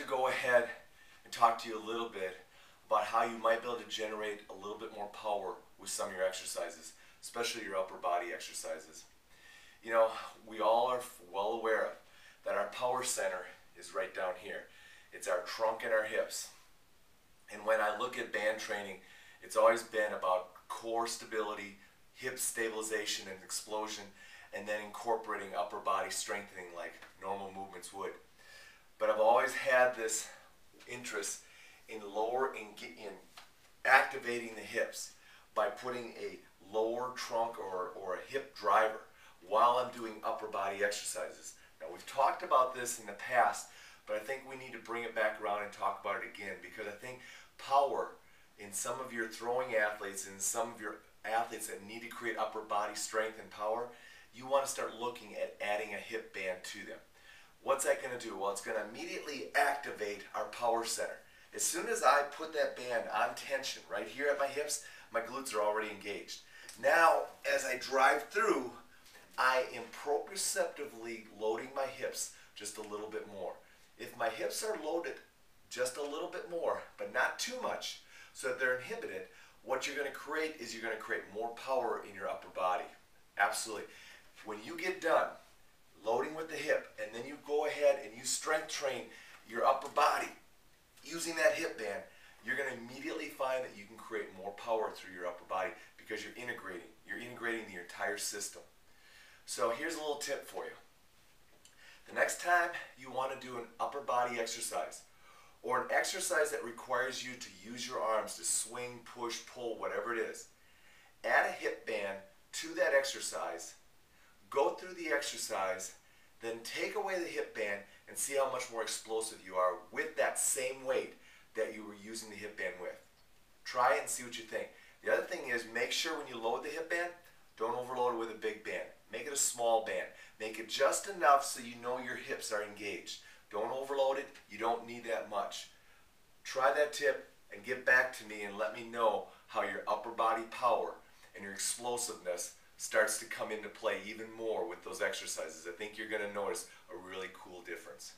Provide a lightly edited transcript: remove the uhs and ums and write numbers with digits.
to go ahead and talk to you a little bit about how you might be able to generate a little bit more power with some of your exercises, especially your upper body exercises. You know, we all are well aware of that our power center is right down here. It's our trunk and our hips. And when I look at band training, it's always been about core stability, hip stabilization and explosion, and then incorporating upper body strengthening like normal movements would. But I've always had this interest in activating the hips by putting a lower trunk or a hip driver while I'm doing upper body exercises. Now, we've talked about this in the past, but I think we need to bring it back around and talk about it again, because I think power in some of your throwing athletes and some of your athletes that need to create upper body strength and power, you want to start looking at adding a hip band to them. What's that going to do? Well, it's going to immediately activate our power center. As soon as I put that band on tension right here at my hips, my glutes are already engaged. Now, as I drive through, I am proprioceptively loading my hips just a little bit more. If my hips are loaded just a little bit more, but not too much, so that they're inhibited, what you're going to create is you're going to create more power in your upper body. Absolutely. When you get done loading with the hip, and then you go ahead and you strength train your upper body using that hip band, you're going to immediately find that you can create more power through your upper body because you're integrating the entire system. So here's a little tip for you. The next time you want to do an upper body exercise, or an exercise that requires you to use your arms to swing, push, pull, whatever it is, add a hip band to that exercise, go through the exercise, then take away the hip band and see how much more explosive you are with that same weight that you were using the hip band with. Try it and see what you think. The other thing is, make sure when you load the hip band, don't overload it with a big band. Make it a small band. Make it just enough so you know your hips are engaged. Don't overload it. You don't need that much. Try that tip and get back to me and let me know how your upper body power and your explosiveness starts to come into play even more with those exercises. I think you're going to notice a really cool difference.